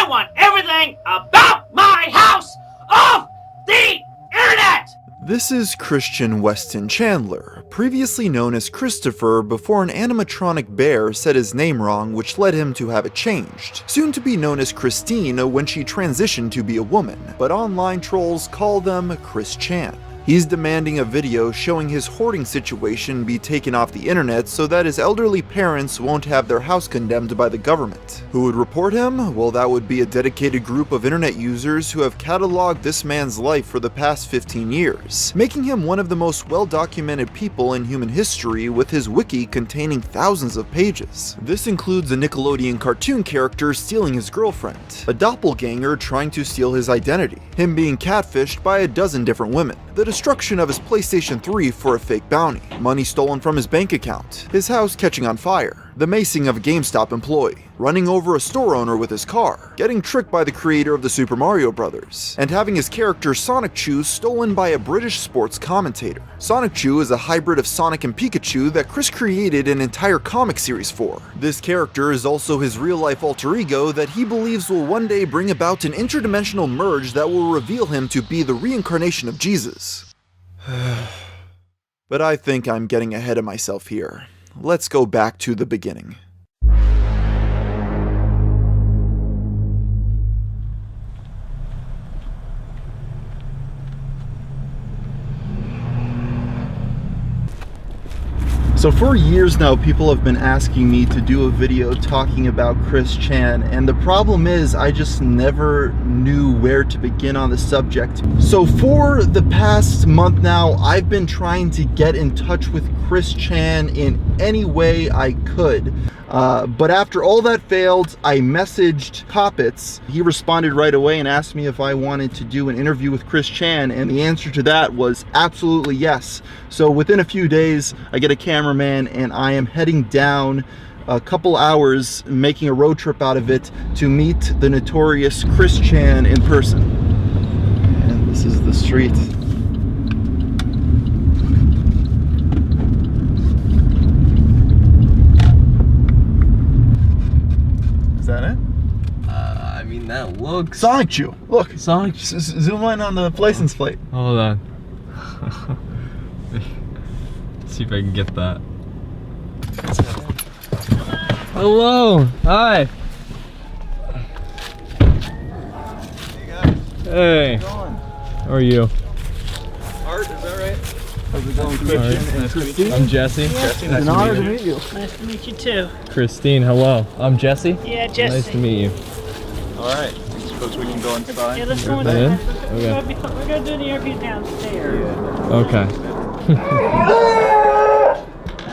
I want everything about my house off the internet! This is Christian Weston Chandler, previously known as Christopher before an animatronic bear said his name wrong, which led him to have it changed. Soon to be known as Christine when she transitioned to be a woman, but online trolls call them Chris Chan. He's demanding a video showing his hoarding situation be taken off the internet so that his elderly parents won't have their house condemned by the government. Who would report him? Well, that would be a dedicated group of internet users who have cataloged this man's life for the past 15 years, making him one of the most well-documented people in human history with his wiki containing thousands of pages. This includes a Nickelodeon cartoon character stealing his girlfriend, a doppelganger trying to steal his identity, him being catfished by a dozen different women, the destruction of his PlayStation 3 for a fake bounty, money stolen from his bank account, his house catching on fire, the macing of a GameStop employee, running over a store owner with his car, getting tricked by the creator of the Super Mario Bros., and having his character Sonic Chew stolen by a British sports commentator. Sonic Chew is a hybrid of Sonic and Pikachu that Chris created an entire comic series for. This character is also his real-life alter ego that he believes will one day bring about an interdimensional merge that will reveal him to be the reincarnation of Jesus. But I think I'm getting ahead of myself here. Let's go back to the beginning. So for years now, people have been asking me to do a video talking about Chris Chan, and the problem is I just never knew where to begin on the subject. So for the past month now, I've been trying to get in touch with Chris Chan in any way I could. But after all that failed, I messaged Poppets. He responded right away and asked me if I wanted to do an interview with Chris Chan, and the answer to that was absolutely yes. So within a few days, I get a cameraman and I am heading down a couple hours, making a road trip out of it to meet the notorious Chris Chan in person. And this is the street. Is that it? I mean, that looks... Sonic Chew! Look! Sonic... Zoom in on the license plate. Hold on. See if I can get that. Hello! Hi! Hey guys. Hey! How are you? Art, is that right? How's it going, Christian and Christine? I'm Jesse. Yeah. Jesse, nice to meet you. Nice to meet you too. Christine, hello. I'm Jesse. Yeah, Jesse. Nice to meet you. Alright, I suppose we can go inside. Yeah, let's go In? inside. Okay. We're gonna do the interview downstairs. Okay.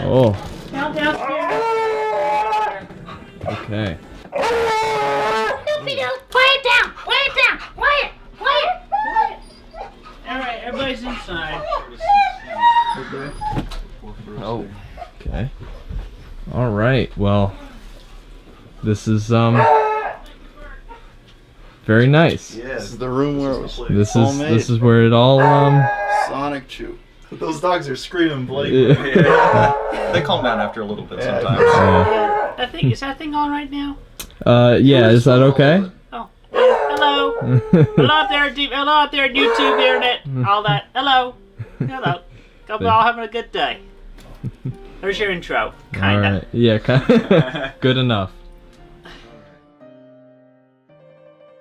Oh. Down downstairs. Okay. Quiet down! Quiet down! Quiet! Quiet! Quiet! Alright, everybody's inside. Oh. Okay. All right. Well, this is very nice. Yeah, this is the room where it was This is where it all Sonic Chew. Those dogs are screaming blatantly. Yeah. They calm down after a little bit sometimes. Yeah. Is that thing on right now? Yeah, is that okay? Oh, yeah. Hello. Hello out there, hello out there, YouTube, internet, all that. Hello. Hello. Hope you're all having a good day. There's your intro. Kinda. All right. Yeah, kinda. Good enough.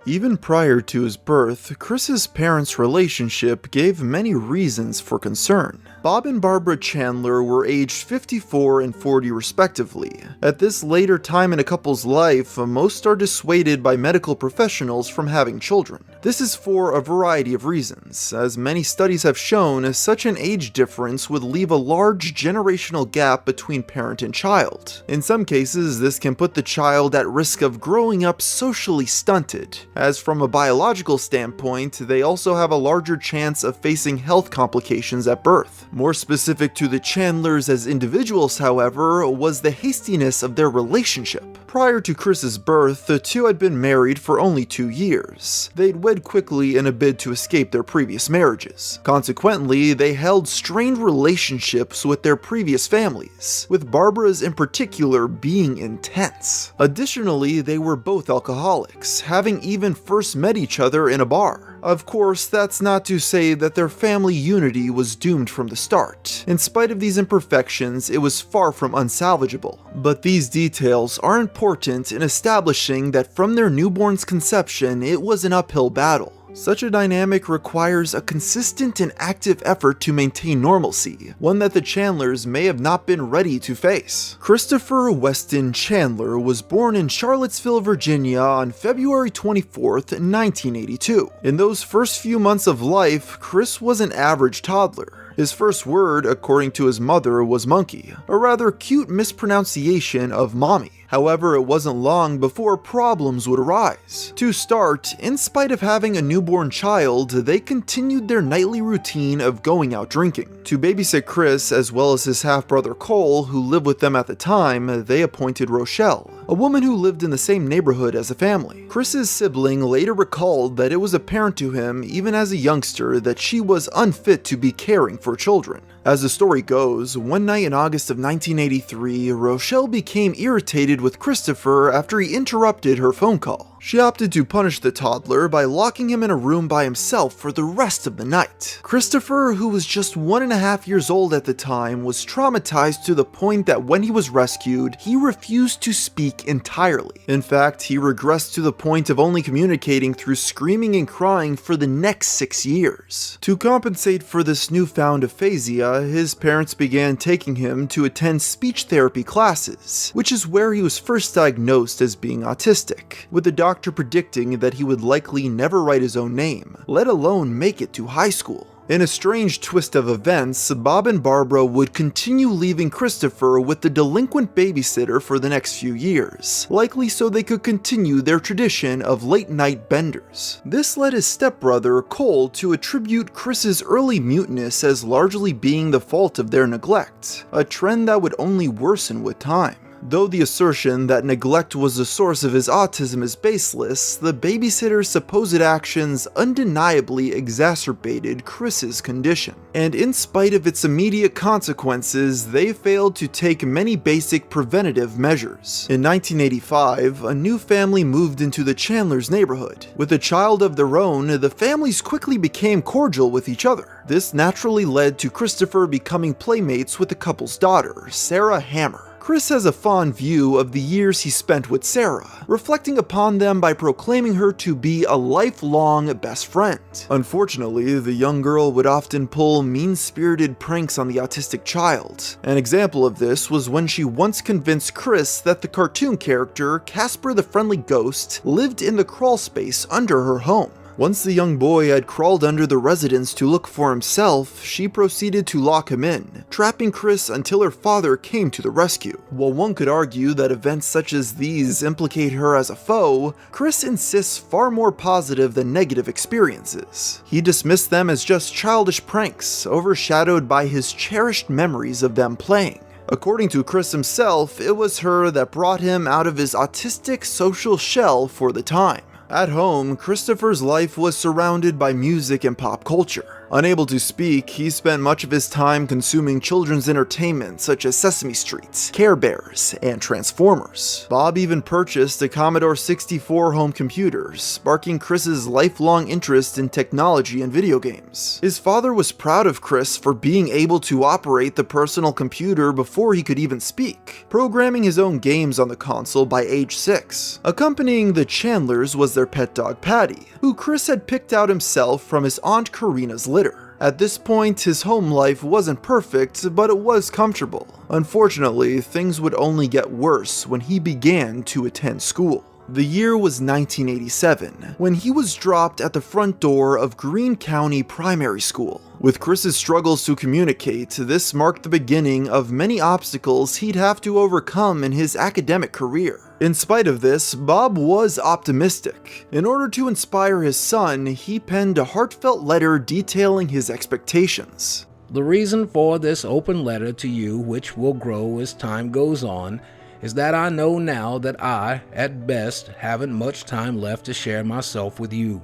Even prior to his birth, Chris's parents' relationship gave many reasons for concern. Bob and Barbara Chandler were aged 54 and 40 respectively. At this later time in a couple's life, most are dissuaded by medical professionals from having children. This is for a variety of reasons. As many studies have shown, such an age difference would leave a large generational gap between parent and child. In some cases, this can put the child at risk of growing up socially stunted, as from a biological standpoint, they also have a larger chance of facing health complications at birth. More specific to the Chandlers as individuals, however, was the hastiness of their relationship. Prior to Chris's birth, the two had been married for only 2 years. They'd wed quickly in a bid to escape their previous marriages. Consequently, they held strained relationships with their previous families, with Barbara's in particular being intense. Additionally, they were both alcoholics, having even first met each other in a bar. Of course, that's not to say that their family unity was doomed from the start. In spite of these imperfections, it was far from unsalvageable. But these details are important in establishing that from their newborn's conception, it was an uphill battle. Such a dynamic requires a consistent and active effort to maintain normalcy, one that the Chandlers may have not been ready to face. Christopher Weston Chandler was born in Charlottesville, Virginia on February 24th, 1982. In those first few months of life, Chris was an average toddler. His first word, according to his mother, was monkey, a rather cute mispronunciation of mommy. However, it wasn't long before problems would arise. To start, in spite of having a newborn child, they continued their nightly routine of going out drinking. To babysit Chris, as well as his half-brother Cole, who lived with them at the time, they appointed Rochelle, a woman who lived in the same neighborhood as the family. Chris's sibling later recalled that it was apparent to him, even as a youngster, that she was unfit to be caring for children. As the story goes, one night in August of 1983, Rochelle became irritated with Christopher after he interrupted her phone call. She opted to punish the toddler by locking him in a room by himself for the rest of the night. Christopher, who was just 1.5 years old at the time, was traumatized to the point that when he was rescued, he refused to speak entirely. In fact, he regressed to the point of only communicating through screaming and crying for the next 6 years. To compensate for this newfound aphasia, his parents began taking him to attend speech therapy classes, which is where he was first diagnosed as being autistic, with the doctor predicting that he would likely never write his own name, let alone make it to high school. In a strange twist of events, Bob and Barbara would continue leaving Christopher with the delinquent babysitter for the next few years, likely so they could continue their tradition of late-night benders. This led his stepbrother, Cole, to attribute Chris's early muteness as largely being the fault of their neglect, a trend that would only worsen with time. Though the assertion that neglect was the source of his autism is baseless, the babysitter's supposed actions undeniably exacerbated Chris's condition. And in spite of its immediate consequences, they failed to take many basic preventative measures. In 1985, a new family moved into the Chandlers' neighborhood. With a child of their own, the families quickly became cordial with each other. This naturally led to Christopher becoming playmates with the couple's daughter, Sarah Hammer. Chris has a fond view of the years he spent with Sarah, reflecting upon them by proclaiming her to be a lifelong best friend. Unfortunately, the young girl would often pull mean-spirited pranks on the autistic child. An example of this was when she once convinced Chris that the cartoon character, Casper the Friendly Ghost, lived in the crawl space under her home. Once the young boy had crawled under the residence to look for himself, she proceeded to lock him in, trapping Chris until her father came to the rescue. While one could argue that events such as these implicate her as a foe, Chris insists far more positive than negative experiences. He dismissed them as just childish pranks, overshadowed by his cherished memories of them playing. According to Chris himself, it was her that brought him out of his autistic social shell for the time. At home, Christopher's life was surrounded by music and pop culture. Unable to speak, he spent much of his time consuming children's entertainment such as Sesame Street, Care Bears, and Transformers. Bob even purchased a Commodore 64 home computer, sparking Chris's lifelong interest in technology and video games. His father was proud of Chris for being able to operate the personal computer before he could even speak, programming his own games on the console by age 6. Accompanying the Chandlers was their pet dog Patty, who Chris had picked out himself from his Aunt Karina's litter. At this point, his home life wasn't perfect, but it was comfortable. Unfortunately, things would only get worse when he began to attend school. The year was 1987, when he was dropped at the front door of Greene County Primary School. With Chris's struggles to communicate, this marked the beginning of many obstacles he'd have to overcome in his academic career. In spite of this, Bob was optimistic. In order to inspire his son, he penned a heartfelt letter detailing his expectations. The reason for this open letter to you, which will grow as time goes on, is that I know now that I, at best, haven't much time left to share myself with you,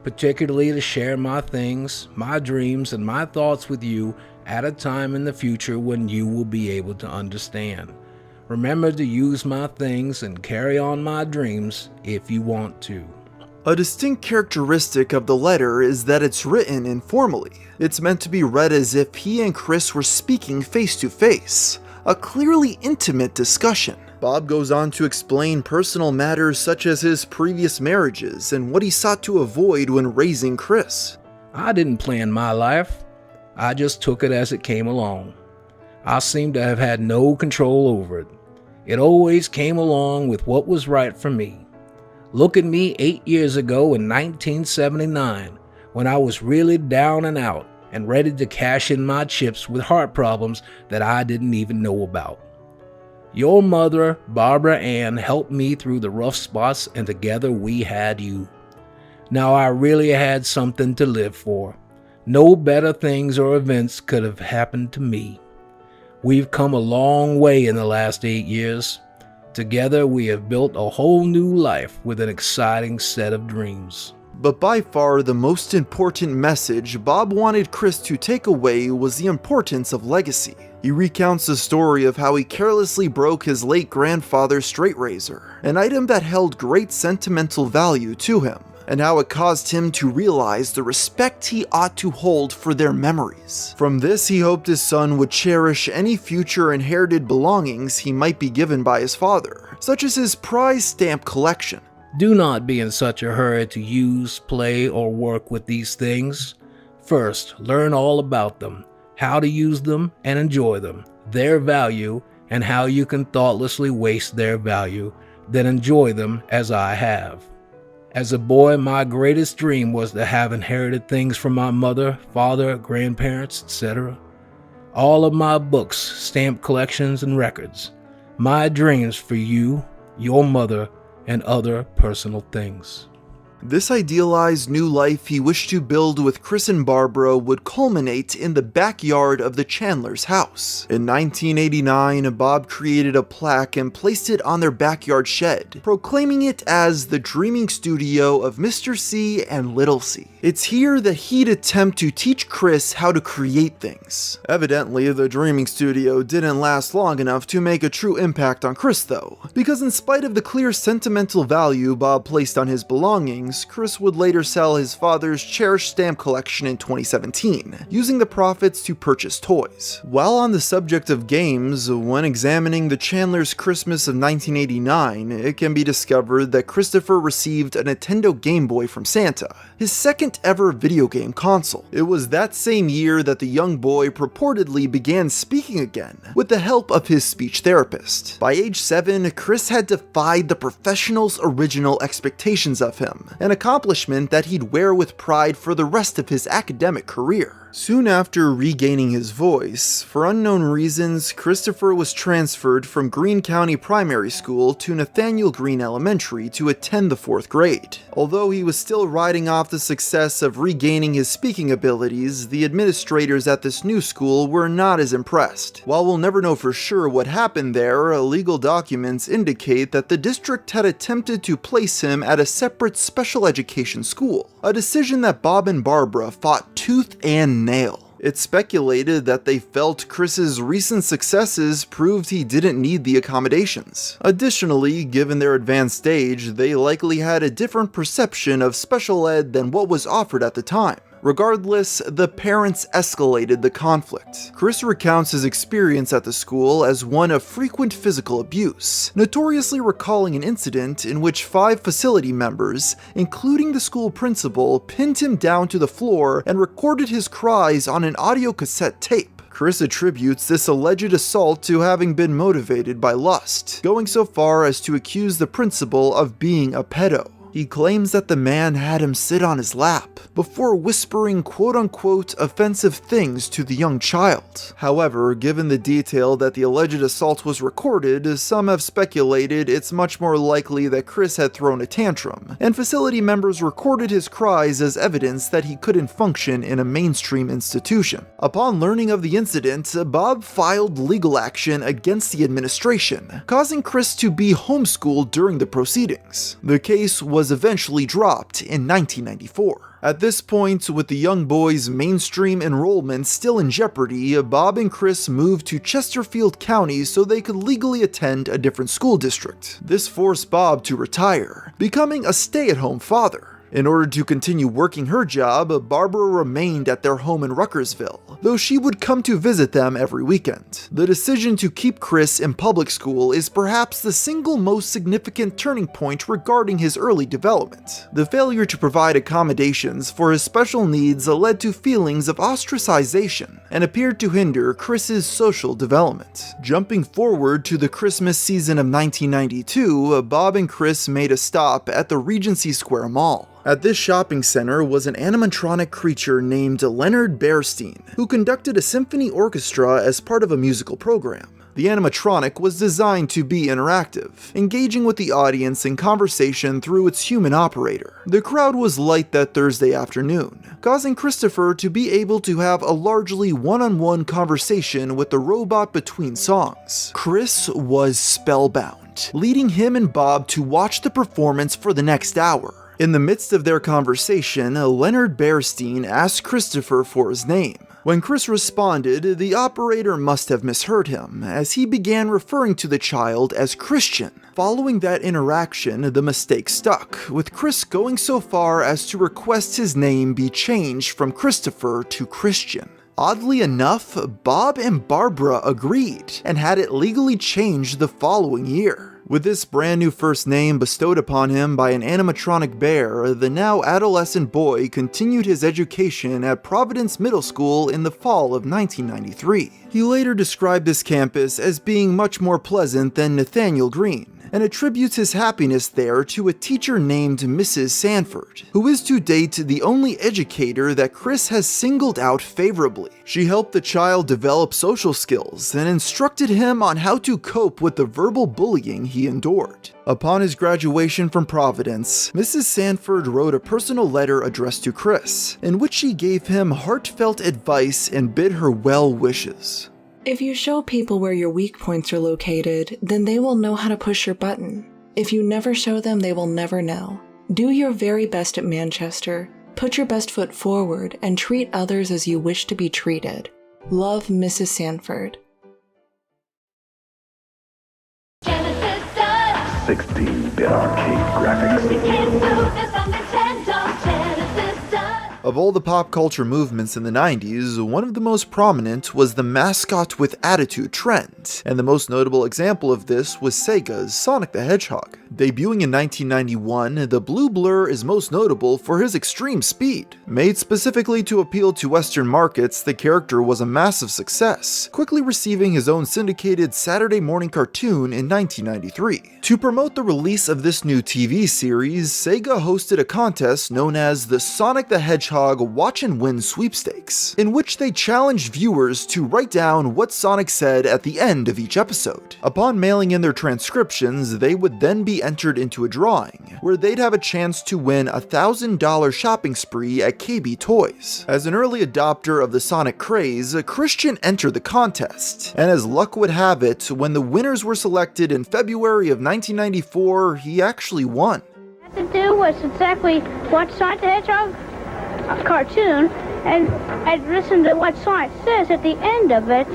particularly to share my things, my dreams, and my thoughts with you at a time in the future when you will be able to understand. Remember to use my things and carry on my dreams if you want to. A distinct characteristic of the letter is that it's written informally. It's meant to be read as if he and Chris were speaking face to face, a clearly intimate discussion. Bob goes on to explain personal matters such as his previous marriages and what he sought to avoid when raising Chris. I didn't plan my life. I just took it as it came along. I seem to have had no control over it. It always came along with what was right for me. Look at me 8 years ago in 1979, when I was really down and out and ready to cash in my chips with heart problems that I didn't even know about. Your mother, Barbara Ann, helped me through the rough spots, and together we had you. Now I really had something to live for. No better things or events could have happened to me. We've come a long way in the last 8 years. Together we have built a whole new life with an exciting set of dreams. But by far the most important message Bob wanted Chris to take away was the importance of legacy. He recounts the story of how he carelessly broke his late grandfather's straight razor, an item that held great sentimental value to him, and how it caused him to realize the respect he ought to hold for their memories. From this, he hoped his son would cherish any future inherited belongings he might be given by his father, such as his prize stamp collection. Do not be in such a hurry to use, play, or work with these things. First, learn all about them, how to use them and enjoy them, their value, and how you can thoughtlessly waste their value, then enjoy them as I have. As a boy, my greatest dream was to have inherited things from my mother, father, grandparents, etc. All of my books, stamp collections, and records. My dreams for you, your mother, and other personal things. This idealized new life he wished to build with Chris and Barbara would culminate in the backyard of the Chandlers' house. In 1989, Bob created a plaque and placed it on their backyard shed, proclaiming it as the dreaming studio of Mr. C and Little C. It's here that he'd attempt to teach Chris how to create things. Evidently, the dreaming studio didn't last long enough to make a true impact on Chris though, because in spite of the clear sentimental value Bob placed on his belongings, Chris would later sell his father's cherished stamp collection in 2017, using the profits to purchase toys. While on the subject of games, when examining the Chandlers' Christmas of 1989, it can be discovered that Christopher received a Nintendo Game Boy from Santa, his second ever video game console. It was that same year that the young boy purportedly began speaking again, with the help of his speech therapist. By age 7, Chris had defied the professional's original expectations of him, an accomplishment that he'd wear with pride for the rest of his academic career. Soon after regaining his voice, for unknown reasons, Christopher was transferred from Greene County Primary School to Nathaniel Greene Elementary to attend the 4th grade. Although he was still riding off the success of regaining his speaking abilities, the administrators at this new school were not as impressed. While we'll never know for sure what happened there, legal documents indicate that the district had attempted to place him at a separate special education school, a decision that Bob and Barbara fought tooth and nail. It's speculated that they felt Chris's recent successes proved he didn't need the accommodations. Additionally, given their advanced age, they likely had a different perception of special ed than what was offered at the time. Regardless, the parents escalated the conflict. Chris recounts his experience at the school as one of frequent physical abuse, notoriously recalling an incident in which 5 facility members, including the school principal, pinned him down to the floor and recorded his cries on an audio cassette tape. Chris attributes this alleged assault to having been motivated by lust, going so far as to accuse the principal of being a pedo. He claims that the man had him sit on his lap before whispering quote-unquote offensive things to the young child. However, given the detail that the alleged assault was recorded, some have speculated it's much more likely that Chris had thrown a tantrum, and facility members recorded his cries as evidence that he couldn't function in a mainstream institution. Upon learning of the incident, Bob filed legal action against the administration, causing Chris to be homeschooled during the proceedings. The case was eventually dropped in 1994. At this point, with the young boy's mainstream enrollment still in jeopardy, Bob and Chris moved to Chesterfield County so they could legally attend a different school district. This forced Bob to retire, becoming a stay-at-home father. In order to continue working her job, Barbara remained at their home in Ruckersville, though she would come to visit them every weekend. The decision to keep Chris in public school is perhaps the single most significant turning point regarding his early development. The failure to provide accommodations for his special needs led to feelings of ostracization and appeared to hinder Chris's social development. Jumping forward to the Christmas season of 1992, Bob and Chris made a stop at the Regency Square Mall. At this shopping center was an animatronic creature named Leonard Bernstein, who conducted a symphony orchestra as part of a musical program. The animatronic was designed to be interactive, engaging with the audience in conversation through its human operator. The crowd was light that Thursday afternoon, causing Christopher to be able to have a largely one-on-one conversation with the robot between songs. Chris was spellbound, leading him and Bob to watch the performance for the next hour. In the midst of their conversation, Leonard Bernstein asked Christopher for his name. When Chris responded, the operator must have misheard him, as he began referring to the child as Christian. Following that interaction, the mistake stuck, with Chris going so far as to request his name be changed from Christopher to Christian. Oddly enough, Bob and Barbara agreed, and had it legally changed the following year. With this brand new first name bestowed upon him by an animatronic bear, the now adolescent boy continued his education at Providence Middle School in the fall of 1993. He later described this campus as being much more pleasant than Nathaniel Green, and attributes his happiness there to a teacher named Mrs. Sanford, who is to date the only educator that Chris has singled out favorably. She helped the child develop social skills and instructed him on how to cope with the verbal bullying he endured. Upon his graduation from Providence, Mrs. Sanford wrote a personal letter addressed to Chris, in which she gave him heartfelt advice and bid her well wishes. If you show people where your weak points are located, then they will know how to push your button. If you never show them, they will never know. Do your very best at Manchester, put your best foot forward, and treat others as you wish to be treated. Love, Mrs. Sanford. 16-bit arcade graphics. Of all the pop culture movements in the 90s, one of the most prominent was the mascot with attitude trend, and the most notable example of this was Sega's Sonic the Hedgehog. Debuting in 1991, the blue blur is most notable for his extreme speed. Made specifically to appeal to Western markets, the character was a massive success, quickly receiving his own syndicated Saturday morning cartoon in 1993. To promote the release of this new TV series, Sega hosted a contest known as the Sonic the Hedgehog Watch and Win Sweepstakes, in which they challenged viewers to write down what Sonic said at the end of each episode. Upon mailing in their transcriptions, they would then be entered into a drawing, where they'd have a chance to win a $1,000 shopping spree at KB Toys. As an early adopter of the Sonic craze, Christian entered the contest, and as luck would have it, when the winners were selected in February of 1994, he actually won. What I had to do was exactly watch Sonic the Hedgehog cartoon and listen to what Sonic says at the end of it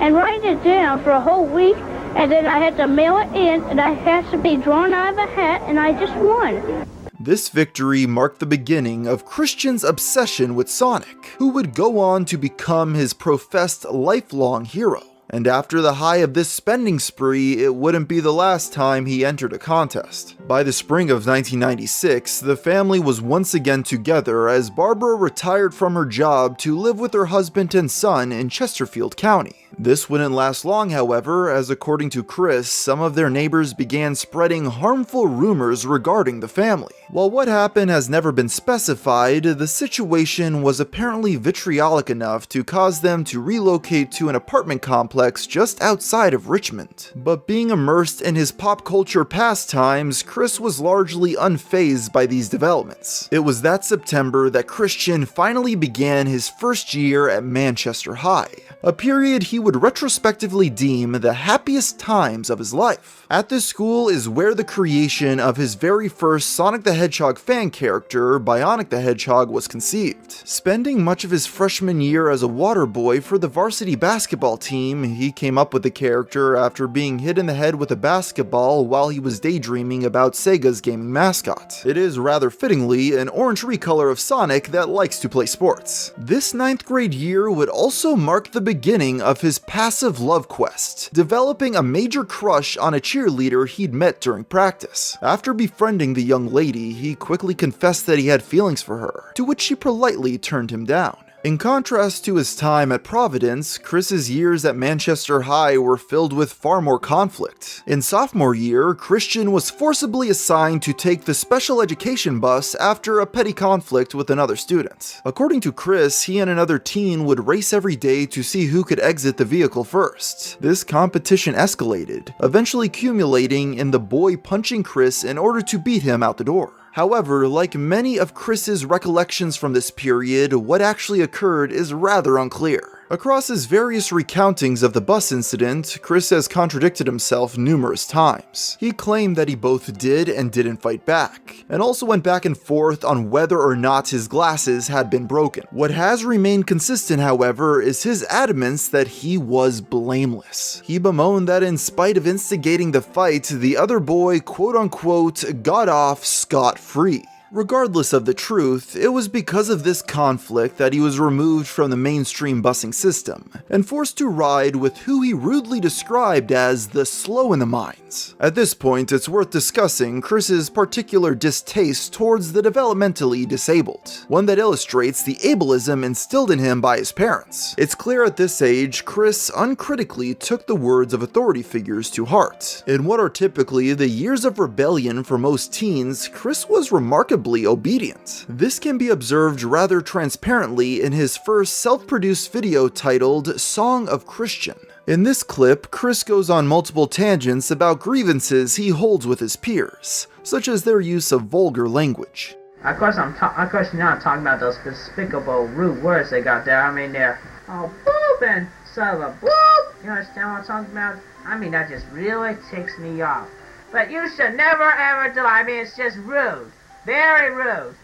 and write it down for a whole week, and then I had to mail it in, and it has to be drawn out of a hat, and I just won. This victory marked the beginning of Christian's obsession with Sonic, who would go on to become his professed lifelong hero. And after the high of this spending spree, it wouldn't be the last time he entered a contest. By the spring of 1996, the family was once again together as Barbara retired from her job to live with her husband and son in Chesterfield County. This wouldn't last long, however, as according to Chris, some of their neighbors began spreading harmful rumors regarding the family. While what happened has never been specified, the situation was apparently vitriolic enough to cause them to relocate to an apartment complex just outside of Richmond. But being immersed in his pop culture pastimes, Chris was largely unfazed by these developments. It was that September that Christian finally began his first year at Manchester High, a period he would retrospectively deem the happiest times of his life. At this school is where the creation of his very first Sonic the Hedgehog fan character, Bionic the Hedgehog, was conceived. Spending much of his freshman year as a water boy for the varsity basketball team, he came up with the character after being hit in the head with a basketball while he was daydreaming about Sega's gaming mascot. It is rather fittingly an orange recolor of Sonic that likes to play sports. This 9th grade year would also mark the beginning of his passive love quest, developing a major crush on a cheerleader he'd met during practice. After befriending the young lady, he quickly confessed that he had feelings for her, to which she politely turned him down. In contrast to his time at Providence, Chris's years at Manchester High were filled with far more conflict. In sophomore year, Christian was forcibly assigned to take the special education bus after a petty conflict with another student. According to Chris, he and another teen would race every day to see who could exit the vehicle first. This competition escalated, eventually culminating in the boy punching Chris in order to beat him out the door. However, like many of Chris's recollections from this period, what actually occurred is rather unclear. Across his various recountings of the bus incident, Chris has contradicted himself numerous times. He claimed that he both did and didn't fight back, and also went back and forth on whether or not his glasses had been broken. What has remained consistent, however, is his adamance that he was blameless. He bemoaned that in spite of instigating the fight, the other boy quote-unquote got off scot-free. Regardless of the truth, it was because of this conflict that he was removed from the mainstream busing system, and forced to ride with who he rudely described as the slow in the minds. At this point, it's worth discussing Chris's particular distaste towards the developmentally disabled, one that illustrates the ableism instilled in him by his parents. It's clear at this age, Chris uncritically took the words of authority figures to heart. In what are typically the years of rebellion for most teens, Chris was remarkably obedient. This can be observed rather transparently in his first self-produced video titled Song of Christian. In this clip, Chris goes on multiple tangents about grievances he holds with his peers, such as their use of vulgar language. Of course, you're not talking about those despicable, rude words they got there. I mean, they're all boop and son of a boop. You understand what I'm talking about? I mean, that just really ticks me off. But you should never ever do. I mean, it's just rude. Very rude.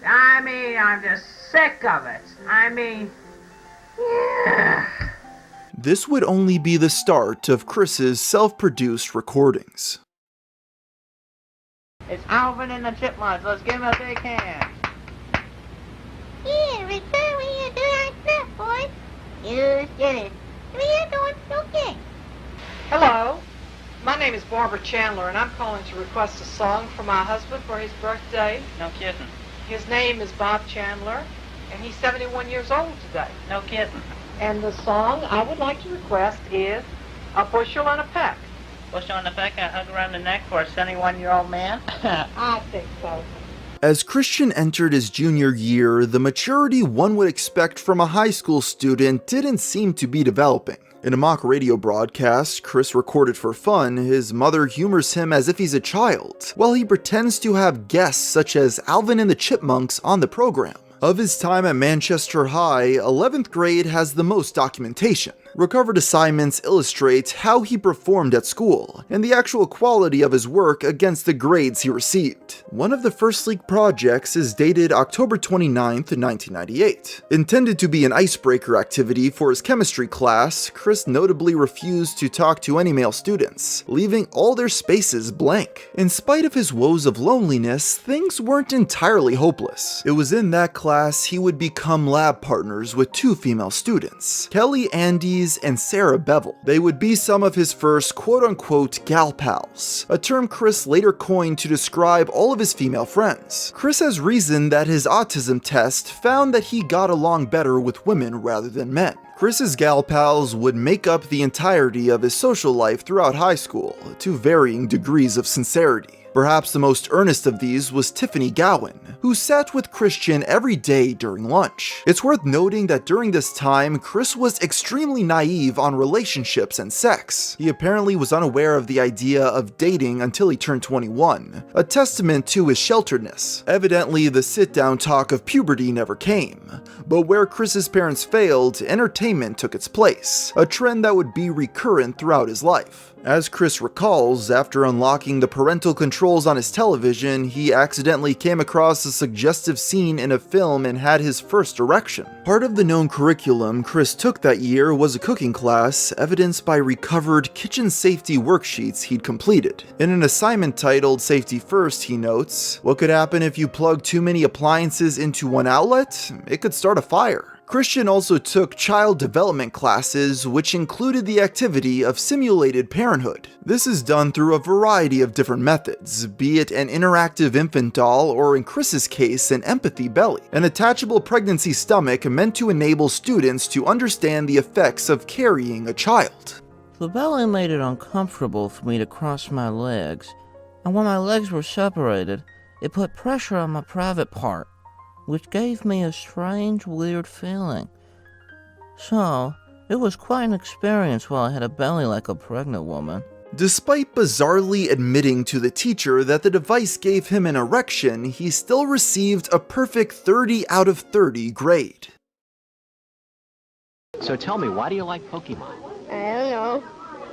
I mean, I'm just sick of it. I mean, yeah. This would only be the start of Chris's self-produced recordings. It's Alvin and the Chipmunks. Let's give him a big hand. Yeah, return when you do that stuff, boys. You did it. We're doing okay. Hello, my name is Barbara Chandler, and I'm calling to request a song for my husband for his birthday. No kidding. His name is Bob Chandler, and he's 71 years old today. No kidding. And the song I would like to request is A Bushel and a Peck. Bushel and a peck, a hug around the neck for a 71-year-old man? I think so. As Christian entered his junior year, the maturity one would expect from a high school student didn't seem to be developing. In a mock radio broadcast Chris recorded for fun, his mother humors him as if he's a child, while he pretends to have guests such as Alvin and the Chipmunks on the program. Of his time at Manchester High, 11th grade has the most documentation. Recovered assignments illustrate how he performed at school, and the actual quality of his work against the grades he received. One of the first leaked projects is dated October 29th, 1998. Intended to be an icebreaker activity for his chemistry class, Chris notably refused to talk to any male students, leaving all their spaces blank. In spite of his woes of loneliness, things weren't entirely hopeless. It was in that class he would become lab partners with two female students, Kelly Andes Louise and Sarah Bevel. They would be some of his first quote-unquote gal pals, a term Chris later coined to describe all of his female friends. Chris has reasoned that his autism test found that he got along better with women rather than men. Chris's gal pals would make up the entirety of his social life throughout high school, to varying degrees of sincerity. Perhaps the most earnest of these was Tiffany Gowan, who sat with Christian every day during lunch. It's worth noting that during this time, Chris was extremely naive on relationships and sex. He apparently was unaware of the idea of dating until he turned 21, a testament to his shelteredness. Evidently, the sit-down talk of puberty never came, but where Chris's parents failed, entertainment took its place, a trend that would be recurrent throughout his life. As Chris recalls, after unlocking the parental controls on his television, he accidentally came across a suggestive scene in a film and had his first erection. Part of the known curriculum Chris took that year was a cooking class, evidenced by recovered kitchen safety worksheets he'd completed. In an assignment titled Safety First, he notes, "What could happen if you plug too many appliances into one outlet? It could start a fire." Christian also took child development classes, which included the activity of simulated parenthood. This is done through a variety of different methods, be it an interactive infant doll or, in Chris's case, an empathy belly, an attachable pregnancy stomach meant to enable students to understand the effects of carrying a child. The belly made it uncomfortable for me to cross my legs, and when my legs were separated, it put pressure on my private part, which gave me a strange, weird feeling. So, it was quite an experience while I had a belly like a pregnant woman. Despite bizarrely admitting to the teacher that the device gave him an erection, he still received a perfect 30 out of 30 grade. So tell me, why do you like Pokemon? I don't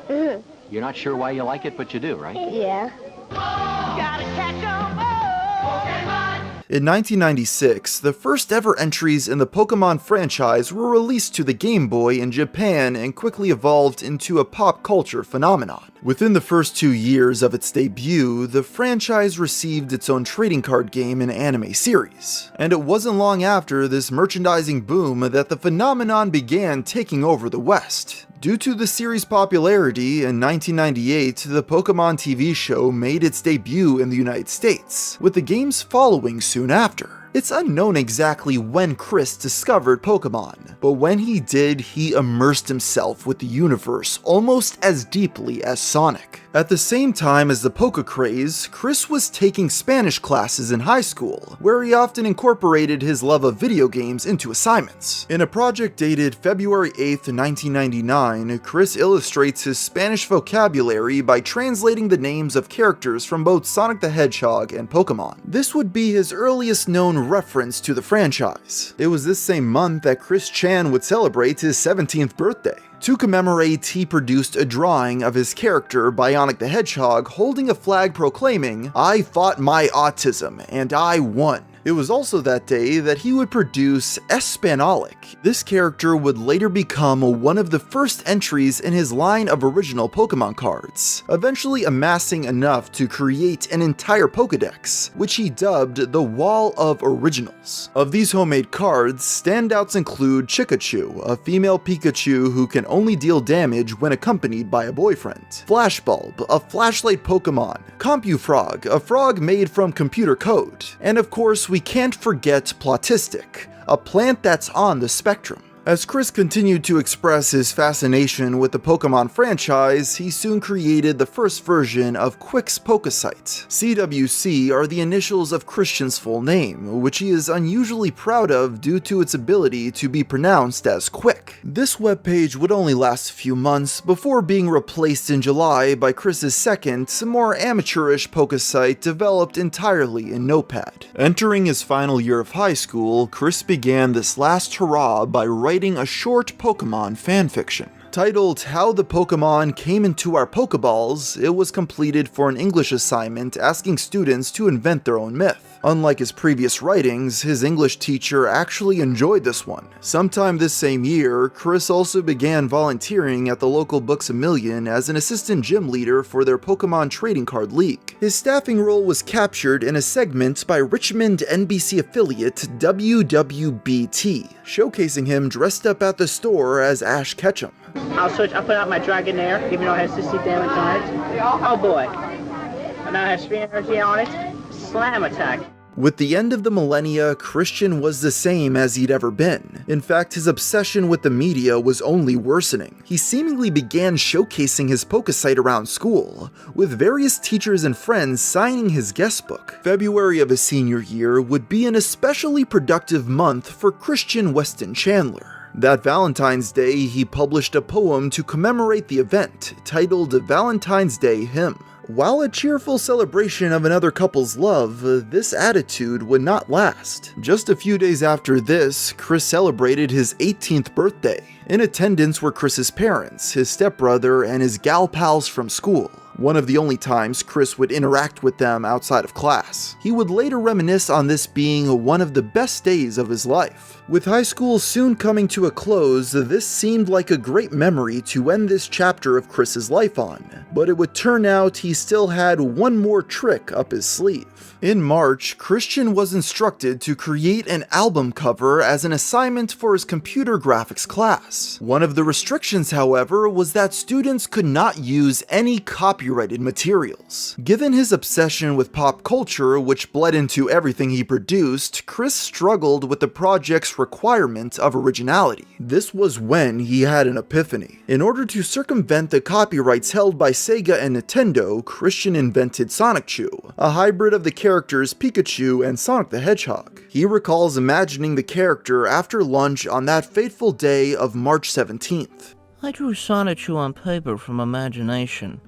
know. You're not sure why you like it, but you do, right? Yeah. Gotta catch 'em all. Pokemon. In 1996, the first ever entries in the Pokemon franchise were released to the Game Boy in Japan and quickly evolved into a pop culture phenomenon. Within the first 2 years of its debut, the franchise received its own trading card game and anime series. And it wasn't long after this merchandising boom that the phenomenon began taking over the West. Due to the series' popularity, in 1998, the Pokemon TV show made its debut in the United States, with the games following soon after. It's unknown exactly when Chris discovered Pokemon, but when he did, he immersed himself with the universe almost as deeply as Sonic. At the same time as the Poke craze, Chris was taking Spanish classes in high school, where he often incorporated his love of video games into assignments. In a project dated February 8th, 1999, Chris illustrates his Spanish vocabulary by translating the names of characters from both Sonic the Hedgehog and Pokemon. This would be his earliest known reference to the franchise. It was this same month that Chris Chan would celebrate his 17th birthday. To commemorate, he produced a drawing of his character, Bionic the Hedgehog, holding a flag proclaiming, "I fought my autism, and I won." It was also that day that he would produce Espanolic. This character would later become one of the first entries in his line of original Pokemon cards, eventually amassing enough to create an entire Pokedex, which he dubbed the Wall of Originals. Of these homemade cards, standouts include Chikachu, a female Pikachu who can only deal damage when accompanied by a boyfriend, Flashbulb, a flashlight Pokemon, Compufrog, a frog made from computer code, and of course we can't forget Plotistic, a plant that's on the spectrum. As Chris continued to express his fascination with the Pokemon franchise, he soon created the first version of Quick's Pokesite. CWC are the initials of Christian's full name, which he is unusually proud of due to its ability to be pronounced as Quick. This webpage would only last a few months before being replaced in July by Chris's second, more amateurish Pokesite developed entirely in Notepad. Entering his final year of high school, Chris began this last hurrah by writing a short Pokemon fanfiction. Titled How the Pokemon Came Into Our Pokeballs, it was completed for an English assignment asking students to invent their own myth. Unlike his previous writings, his English teacher actually enjoyed this one. Sometime this same year, Chris also began volunteering at the local Books A Million as an assistant gym leader for their Pokemon trading card league. His staffing role was captured in a segment by Richmond NBC affiliate WWBT, showcasing him dressed up at the store as Ash Ketchum. I'll put out my Dragonair, even though it has 60 damage on it. Oh boy. And now it has 3 energy on it. Slam attack. With the end of the millennia, Christian was the same as he'd ever been. In fact, his obsession with the media was only worsening. He seemingly began showcasing his Pokesite around school, with various teachers and friends signing his guest book. February of his senior year would be an especially productive month for Christian Weston Chandler. That Valentine's Day, he published a poem to commemorate the event, titled Valentine's Day Hymn. While a cheerful celebration of another couple's love, this attitude would not last. Just a few days after this, Chris celebrated his 18th birthday. In attendance were Chris's parents, his stepbrother, and his gal pals from school. One of the only times Chris would interact with them outside of class. He would later reminisce on this being one of the best days of his life. With high school soon coming to a close, this seemed like a great memory to end this chapter of Chris's life on, but it would turn out he still had one more trick up his sleeve. In March, Christian was instructed to create an album cover as an assignment for his computer graphics class. One of the restrictions, however, was that students could not use any copyrighted materials. Given his obsession with pop culture, which bled into everything he produced, Chris struggled with the project's requirement of originality. This was when he had an epiphany. In order to circumvent the copyrights held by Sega and Nintendo, Christian invented Sonic-Chu, a hybrid of the characters Pikachu and Sonic the Hedgehog. He recalls imagining the character after lunch on that fateful day of March 17th. I drew Sonic-Chu on paper from imagination.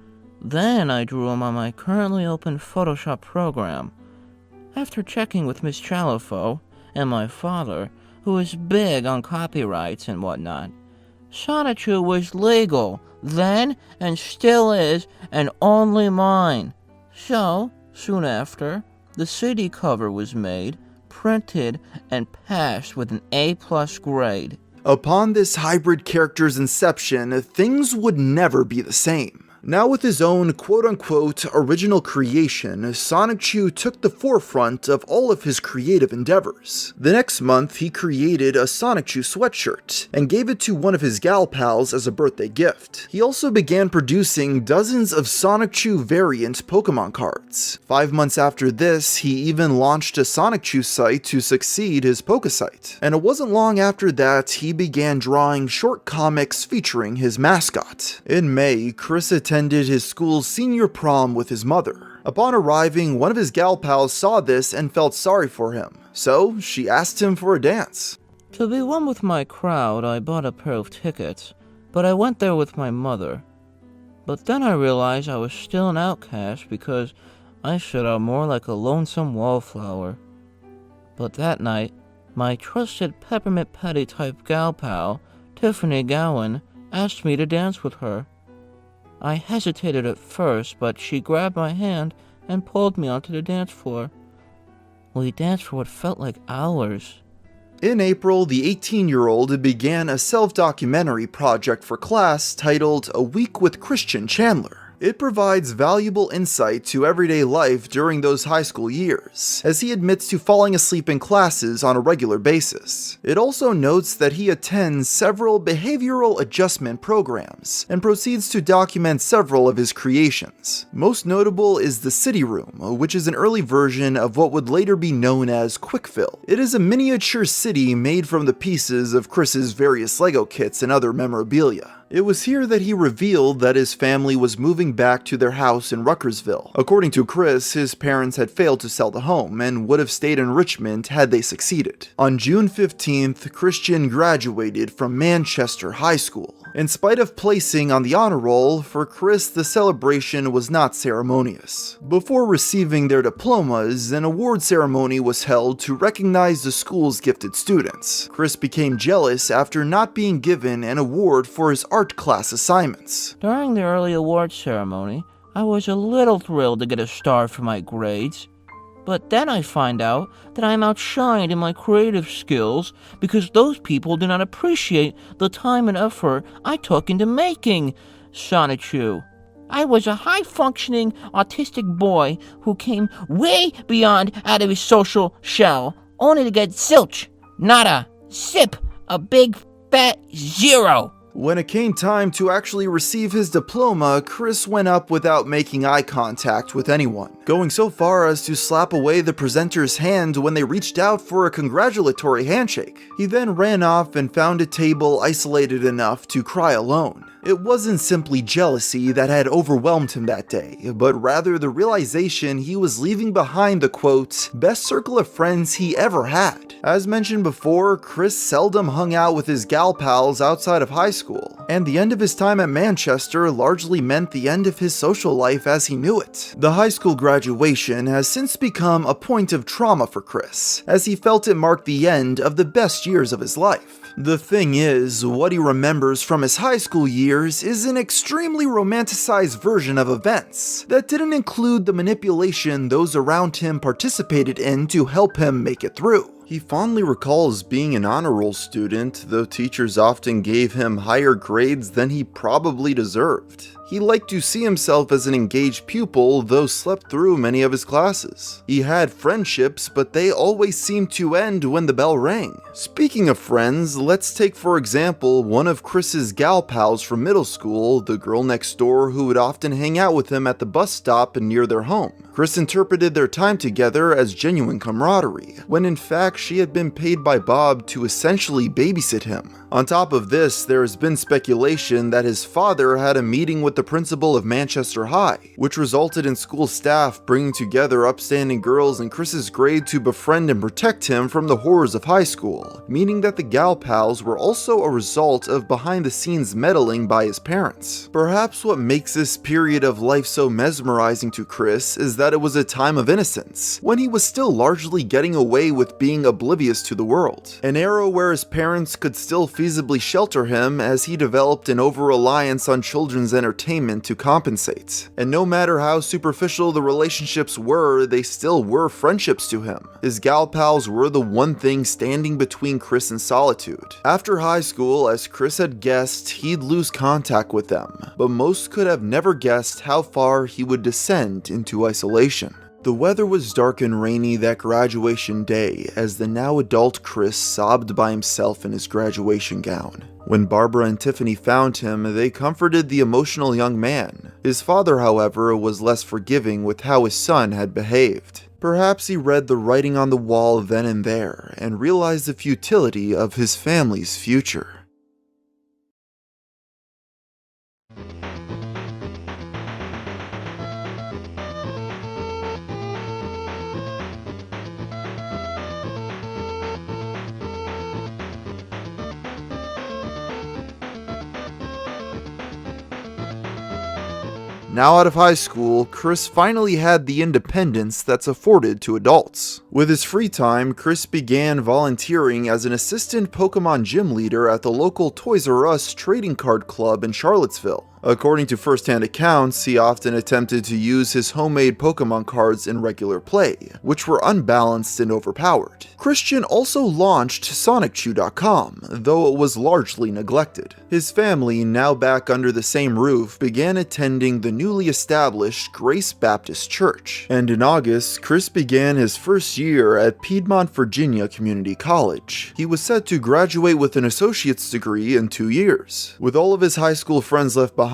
Then I drew him on my currently open Photoshop program. After checking with Miss Chalifo and my father, who is big on copyrights and whatnot, Sonic-Chu was legal then and still is, and only mine. So, soon after, the CD cover was made, printed, and passed with an A+ grade. Upon this hybrid character's inception, things would never be the same. Now with his own quote-unquote original creation, Sonic-Chu took the forefront of all of his creative endeavors. The next month, he created a Sonic-Chu sweatshirt and gave it to one of his gal pals as a birthday gift. He also began producing dozens of Sonic-Chu variant Pokemon cards. 5 months after this, he even launched a Sonic-Chu site to succeed his Pokesite. And it wasn't long after that, he began drawing short comics featuring his mascot. In May, Chris attended his school's senior prom with his mother. Upon arriving, one of his gal pals saw this and felt sorry for him, so she asked him for a dance. To be one with my crowd, I bought a pair of tickets, but I went there with my mother. But then I realized I was still an outcast because I stood out more like a lonesome wallflower. But that night, my trusted peppermint patty type gal pal, Tiffany Gowan, asked me to dance with her. I hesitated at first, but she grabbed my hand and pulled me onto the dance floor. We danced for what felt like hours. In April, the 18-year-old began a self-documentary project for class titled A Week with Christian Chandler. It provides valuable insight to everyday life during those high school years, as he admits to falling asleep in classes on a regular basis. It also notes that he attends several behavioral adjustment programs, and proceeds to document several of his creations. Most notable is the City Room, which is an early version of what would later be known as Quickfill. It is a miniature city made from the pieces of Chris's various Lego kits and other memorabilia. It was here that he revealed that his family was moving back to their house in Ruckersville. According to Chris, his parents had failed to sell the home and would have stayed in Richmond had they succeeded. On June 15th, Christian graduated from Manchester High School. In spite of placing on the honor roll, for Chris the celebration was not ceremonious. Before receiving their diplomas, an award ceremony was held to recognize the school's gifted students. Chris became jealous after not being given an award for his art class assignments. During the early award ceremony, I was a little thrilled to get a star for my grades. But then I find out that I am outshined in my creative skills because those people do not appreciate the time and effort I took into making Sonichu. I was a high-functioning autistic boy who came way beyond out of his social shell, only to get zilch, nada, sip, a big fat zero. When it came time to actually receive his diploma, Chris went up without making eye contact with anyone, going so far as to slap away the presenter's hand when they reached out for a congratulatory handshake. He then ran off and found a table isolated enough to cry alone. It wasn't simply jealousy that had overwhelmed him that day, but rather the realization he was leaving behind the quote, best circle of friends he ever had. As mentioned before, Chris seldom hung out with his gal pals outside of high school, and the end of his time at Manchester largely meant the end of his social life as he knew it. The high school graduation has since become a point of trauma for Chris, as he felt it marked the end of the best years of his life. The thing is, what he remembers from his high school years is an extremely romanticized version of events that didn't include the manipulation those around him participated in to help him make it through. He fondly recalls being an honor roll student, though teachers often gave him higher grades than he probably deserved. He liked to see himself as an engaged pupil, though slept through many of his classes. He had friendships, but they always seemed to end when the bell rang. Speaking of friends, let's take for example one of Chris's gal pals from middle school, the girl next door who would often hang out with him at the bus stop and near their home. Chris interpreted their time together as genuine camaraderie, when in fact she had been paid by Bob to essentially babysit him. On top of this, there has been speculation that his father had a meeting with the principal of Manchester High, which resulted in school staff bringing together upstanding girls in Chris's grade to befriend and protect him from the horrors of high school, meaning that the gal pals were also a result of behind-the-scenes meddling by his parents. Perhaps what makes this period of life so mesmerizing to Chris is that it was a time of innocence, when he was still largely getting away with being oblivious to the world. An era where his parents could still feasibly shelter him as he developed an over-reliance on children's entertainment to compensate. And no matter how superficial the relationships were, they still were friendships to him. His gal pals were the one thing standing between Chris and solitude. After high school, as Chris had guessed, he'd lose contact with them, but most could have never guessed how far he would descend into isolation. The weather was dark and rainy that graduation day as the now adult Chris sobbed by himself in his graduation gown. When Barbara and Tiffany found him, they comforted the emotional young man. His father, however, was less forgiving with how his son had behaved. Perhaps he read the writing on the wall then and there and realized the futility of his family's future. Now out of high school, Chris finally had the independence that's afforded to adults. With his free time, Chris began volunteering as an assistant Pokemon gym leader at the local Toys R Us trading card club in Charlottesville. According to first-hand accounts, he often attempted to use his homemade Pokemon cards in regular play, which were unbalanced and overpowered. Christian also launched SonicChew.com, though it was largely neglected. His family, now back under the same roof, began attending the newly established Grace Baptist Church, and in August, Chris began his first year at Piedmont, Virginia Community College. He was set to graduate with an associate's degree in 2 years. With all of his high school friends left behind,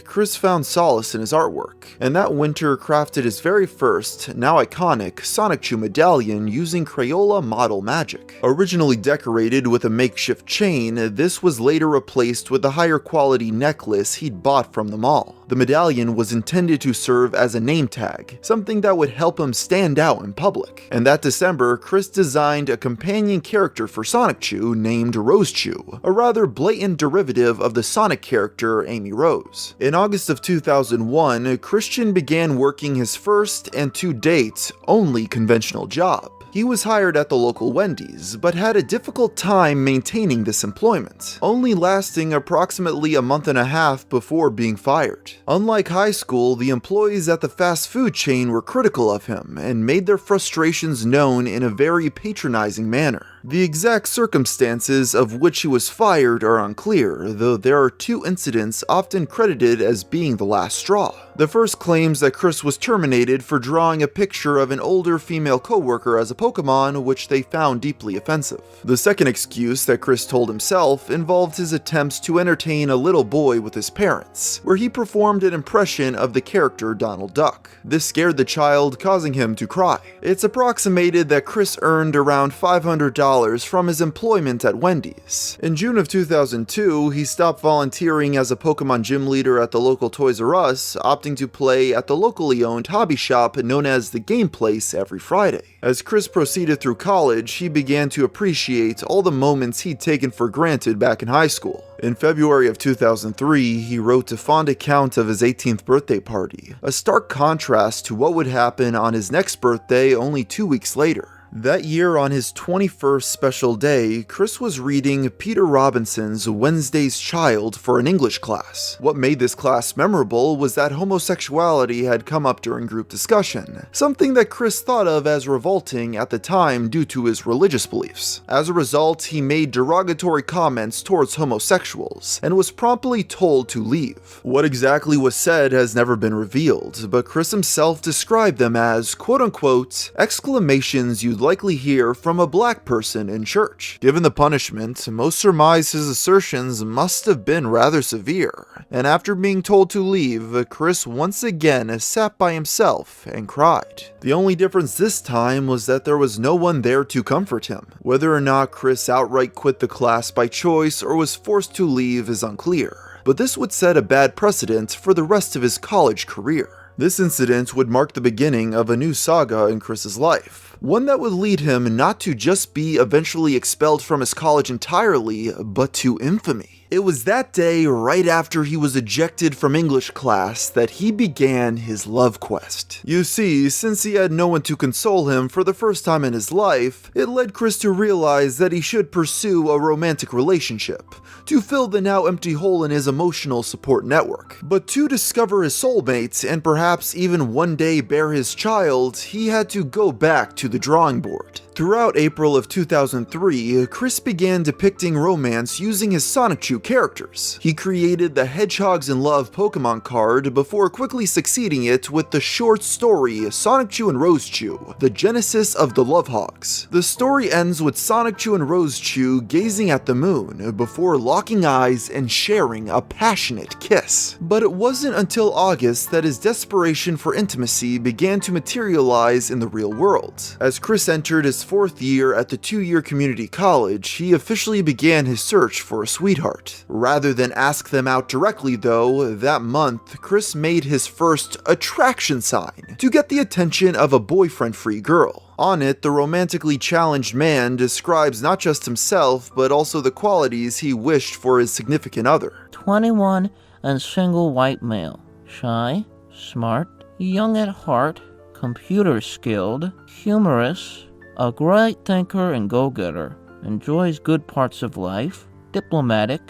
Chris found solace in his artwork, and that winter crafted his very first, now iconic, Sonichu medallion using Crayola model magic. Originally decorated with a makeshift chain, this was later replaced with a higher quality necklace he'd bought from the mall. The medallion was intended to serve as a name tag, something that would help him stand out in public. And that December, Chris designed a companion character for Sonichu named Rosechew, a rather blatant derivative of the Sonic character Amy Rose. In August of 2001, Christian began working his first and to date only conventional job. He was hired at the local Wendy's, but had a difficult time maintaining this employment, only lasting approximately a month and a half before being fired. Unlike high school, the employees at the fast food chain were critical of him and made their frustrations known in a very patronizing manner. The exact circumstances of which he was fired are unclear, though there are two incidents often credited as being the last straw. The first claims that Chris was terminated for drawing a picture of an older female coworker as a Pokemon, which they found deeply offensive. The second excuse that Chris told himself involved his attempts to entertain a little boy with his parents, where he performed an impression of the character Donald Duck. This scared the child, causing him to cry. It's approximated that Chris earned around $500 from his employment at Wendy's. In June of 2002, he stopped volunteering as a Pokemon gym leader at the local Toys R Us, opting to play at the locally owned hobby shop known as The Game Place every Friday. As Chris proceeded through college, he began to appreciate all the moments he'd taken for granted back in high school. In February of 2003, he wrote a fond account of his 18th birthday party, a stark contrast to what would happen on his next birthday only 2 weeks later. That year, on his 21st special day, Chris was reading Peter Robinson's Wednesday's Child for an English class. What made this class memorable was that homosexuality had come up during group discussion, something that Chris thought of as revolting at the time due to his religious beliefs. As a result, he made derogatory comments towards homosexuals and was promptly told to leave. What exactly was said has never been revealed, but Chris himself described them as quote-unquote exclamations you'd likely hear from a black person in church. Given the punishment, most surmise his assertions must have been rather severe, and after being told to leave, Chris once again sat by himself and cried. The only difference this time was that there was no one there to comfort him. Whether or not Chris outright quit the class by choice or was forced to leave is unclear, but this would set a bad precedent for the rest of his college career. This incident would mark the beginning of a new saga in Chris's life, one that would lead him not to just be eventually expelled from his college entirely, but to infamy. It was that day, right after he was ejected from English class, that he began his love quest. You see, since he had no one to console him for the first time in his life, it led Chris to realize that he should pursue a romantic relationship, to fill the now empty hole in his emotional support network. But to discover his soulmate, and perhaps even one day bear his child, he had to go back to the drawing board. Throughout April of 2003, Chris began depicting romance using his Sonichu characters. He created the Hedgehogs in Love Pokemon card before quickly succeeding it with the short story Sonichu and Rosechu, the genesis of the Lovehogs. The story ends with Sonichu and Rosechu gazing at the moon before locking eyes and sharing a passionate kiss. But it wasn't until August that his desperation for intimacy began to materialize in the real world. As Chris entered his fourth year at the 2-year community college, he officially began his search for a sweetheart. Rather than ask them out directly though, that month, Chris made his first attraction sign to get the attention of a boyfriend-free girl. On it, the romantically challenged man describes not just himself, but also the qualities he wished for his significant other. 21 and single white male. Shy, smart, young at heart, computer skilled, humorous, a great thinker and go-getter, enjoys good parts of life, diplomatic,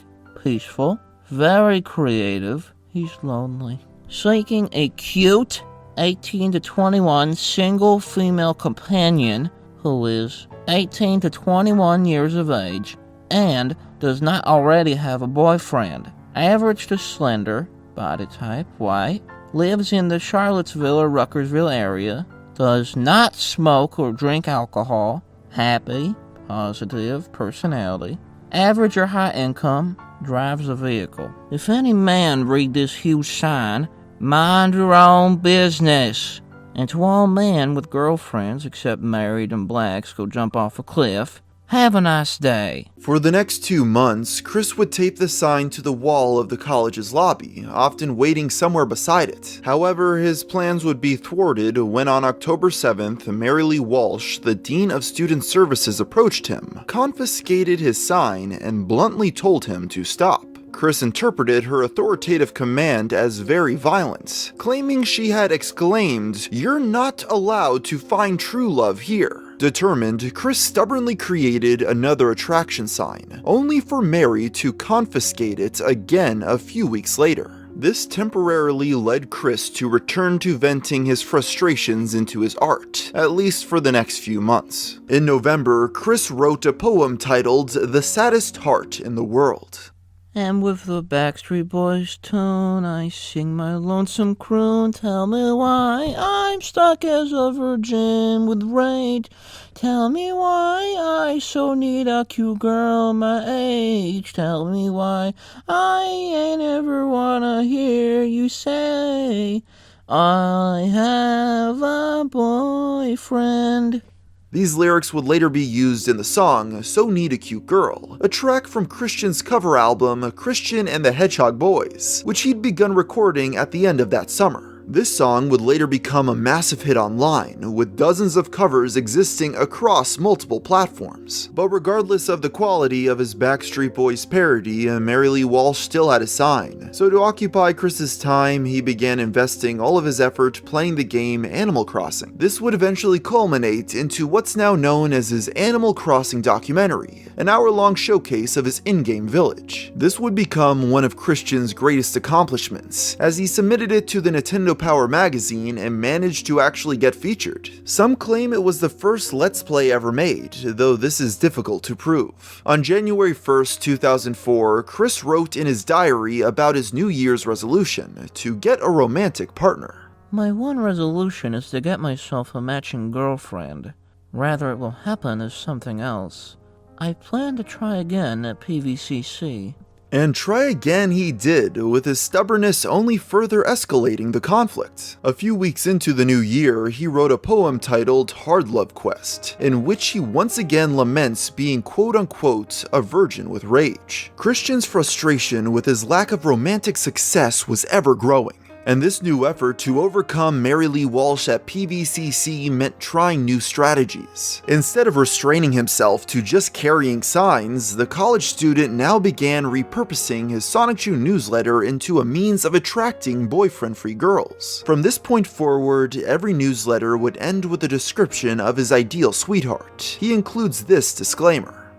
peaceful, very creative, he's lonely. Seeking a cute 18 to 21 single female companion who is 18 to 21 years of age and does not already have a boyfriend. Average to slender, body type, white, lives in the Charlottesville or Ruckersville area, does not smoke or drink alcohol, happy, positive personality, average or high income, drives a vehicle. If any man read this huge sign, mind your own business. And to all men with girlfriends, except married and blacks, go jump off a cliff, have a nice day. For the next 2 months, Chris would tape the sign to the wall of the college's lobby, often waiting somewhere beside it. However, his plans would be thwarted when on October 7th, Mary Lee Walsh, the Dean of Student Services, approached him, confiscated his sign, and bluntly told him to stop. Chris interpreted her authoritative command as very violent, claiming she had exclaimed, "You're not allowed to find true love here." Determined, Chris stubbornly created another attraction sign, only for Mary to confiscate it again a few weeks later. This temporarily led Chris to return to venting his frustrations into his art, at least for the next few months. In November, Chris wrote a poem titled "The Saddest Heart in the World." And with the Backstreet Boys tune, I sing my lonesome croon. Tell me why I'm stuck as a virgin with rage. Tell me why I so need a cute girl my age. Tell me why I ain't ever wanna hear you say I have a boyfriend. These lyrics would later be used in the song "So Need a Cute Girl," a track from Christian's cover album Christian and the Hedgehog Boys, which he'd begun recording at the end of that summer. This song would later become a massive hit online, with dozens of covers existing across multiple platforms. But regardless of the quality of his Backstreet Boys parody, Mary Lee Walsh still had a sign. So to occupy Chris's time, he began investing all of his effort playing the game Animal Crossing. This would eventually culminate into what's now known as his Animal Crossing documentary, an hour-long showcase of his in-game village. This would become one of Christian's greatest accomplishments, as he submitted it to the Nintendo Power magazine and managed to actually get featured. Some claim it was the first Let's Play ever made, though this is difficult to prove. On January 1st, 2004, Chris wrote in his diary about his New Year's resolution to get a romantic partner. My one resolution is to get myself a matching girlfriend. Rather, it will happen as something else. I plan to try again at PVCC. And try again he did, with his stubbornness only further escalating the conflict. A few weeks into the new year, he wrote a poem titled "Hard Love Quest," in which he once again laments being quote-unquote a virgin with rage. Christian's frustration with his lack of romantic success was ever growing. And this new effort to overcome Mary Lee Walsh at PVCC meant trying new strategies. Instead of restraining himself to just carrying signs, the college student now began repurposing his Sonichu newsletter into a means of attracting boyfriend-free girls. From this point forward, every newsletter would end with a description of his ideal sweetheart. He includes this disclaimer.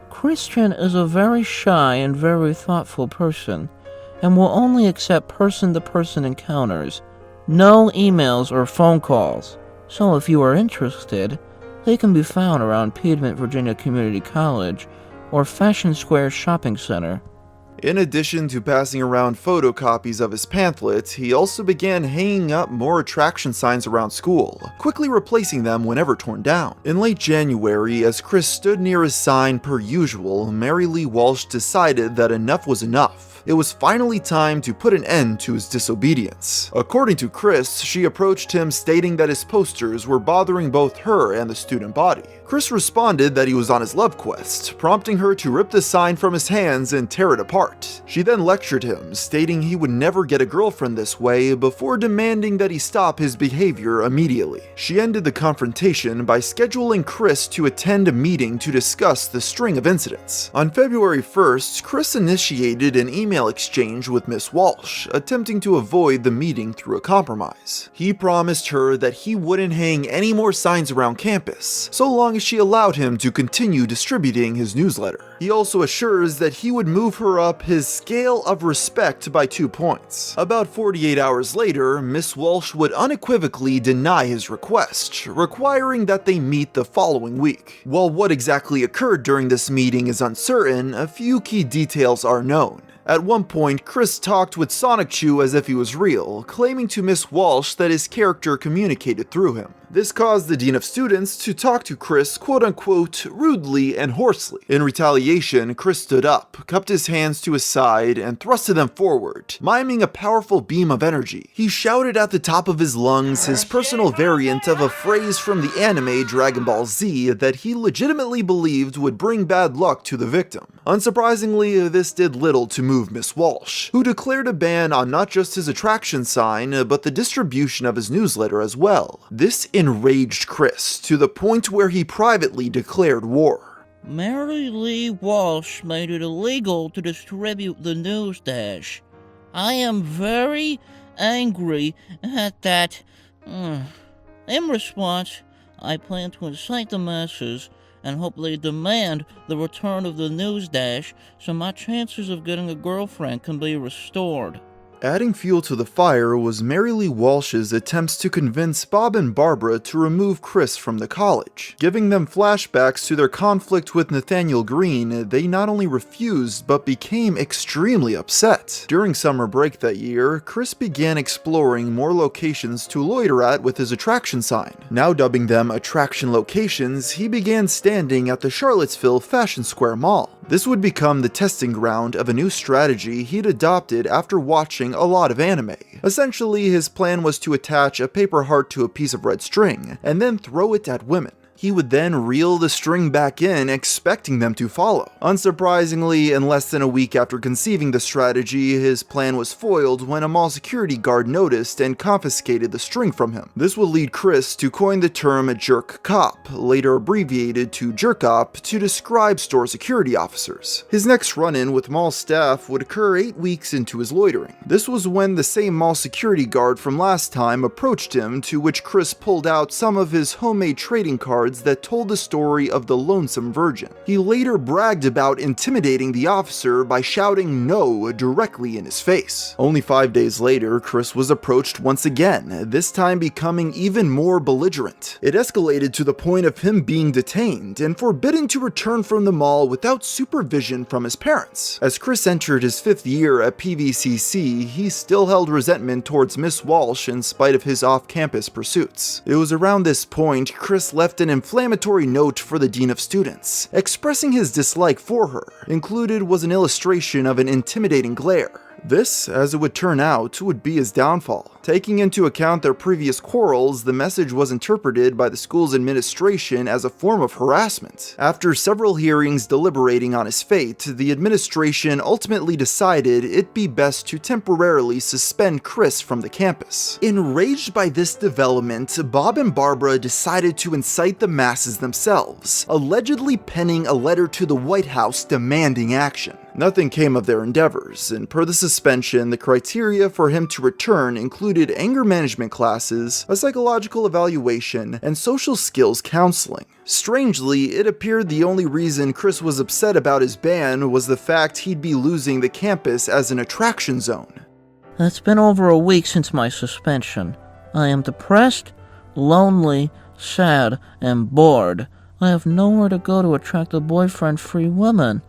Christian is a very shy and very thoughtful person, and will only accept person-to-person encounters, no emails or phone calls. So if you are interested, they can be found around Piedmont, Virginia Community College or Fashion Square Shopping Center. In addition to passing around photocopies of his pamphlet, he also began hanging up more attraction signs around school, quickly replacing them whenever torn down. In late January, as Chris stood near his sign per usual, Mary Lee Walsh decided that enough was enough. It was finally time to put an end to his disobedience. According to Chris, she approached him stating that his posters were bothering both her and the student body. Chris responded that he was on his love quest, prompting her to rip the sign from his hands and tear it apart. She then lectured him, stating he would never get a girlfriend this way, before demanding that he stop his behavior immediately. She ended the confrontation by scheduling Chris to attend a meeting to discuss the string of incidents. On February 1st, Chris initiated an email exchange with Miss Walsh, attempting to avoid the meeting through a compromise. He promised her that he wouldn't hang any more signs around campus, so long as she allowed him to continue distributing his newsletter. He also assures that he would move her up his scale of respect by 2 points. About 48 hours later, Miss Walsh would unequivocally deny his request, requiring that they meet the following week. While what exactly occurred during this meeting is uncertain, a few key details are known. At one point, Chris talked with Sonichu as if he was real, claiming to Miss Walsh that his character communicated through him. This caused the Dean of Students to talk to Chris quote-unquote rudely and hoarsely. In retaliation, Chris stood up, cupped his hands to his side, and thrusted them forward, miming a powerful beam of energy. He shouted at the top of his lungs his personal variant of a phrase from the anime Dragon Ball Z that he legitimately believed would bring bad luck to the victim. Unsurprisingly, this did little to move Miss Walsh, who declared a ban on not just his attraction sign, but the distribution of his newsletter as well. This enraged Chris to the point where he privately declared war. Mary Lee Walsh made it illegal to distribute the news dash. I am very angry at that. In response, I plan to incite the masses and hopefully demand the return of the news dash so my chances of getting a girlfriend can be restored. Adding fuel to the fire was Mary Lee Walsh's attempts to convince Bob and Barbara to remove Chris from the college. Giving them flashbacks to their conflict with Nathaniel Green, they not only refused but became extremely upset. During summer break that year, Chris began exploring more locations to loiter at with his attraction sign. Now dubbing them attraction locations, he began standing at the Charlottesville Fashion Square Mall. This would become the testing ground of a new strategy he'd adopted after watching a lot of anime. Essentially, his plan was to attach a paper heart to a piece of red string, and then throw it at women. He would then reel the string back in, expecting them to follow. Unsurprisingly, in less than a week after conceiving the strategy, his plan was foiled when a mall security guard noticed and confiscated the string from him. This would lead Chris to coin the term jerk cop, later abbreviated to jerk op, to describe store security officers. His next run-in with mall staff would occur 8 weeks into his loitering. This was when the same mall security guard from last time approached him, to which Chris pulled out some of his homemade trading cards that told the story of the Lonesome Virgin. He later bragged about intimidating the officer by shouting "no" directly in his face. Only 5 days later, Chris was approached once again, this time becoming even more belligerent. It escalated to the point of him being detained and forbidden to return from the mall without supervision from his parents. As Chris entered his 5th year at PVCC, he still held resentment towards Miss Walsh in spite of his off-campus pursuits. It was around this point Chris left an inflammatory note for the Dean of Students, expressing his dislike for her. Included was an illustration of an intimidating glare. This, as it would turn out, would be his downfall. Taking into account their previous quarrels, the message was interpreted by the school's administration as a form of harassment. After several hearings deliberating on his fate, the administration ultimately decided it'd be best to temporarily suspend Chris from the campus. Enraged by this development, Bob and Barbara decided to incite the masses themselves, allegedly penning a letter to the White House demanding action. Nothing came of their endeavors, and per the suspension, the criteria for him to return included anger management classes, a psychological evaluation, and social skills counseling. Strangely, it appeared the only reason Chris was upset about his ban was the fact he'd be losing the campus as an attraction zone. It's been over a week since my suspension. I am depressed, lonely, sad, and bored. I have nowhere to go to attract a boyfriend-free woman.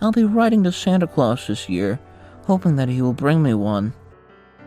I'll be writing to Santa Claus this year, hoping that he will bring me one.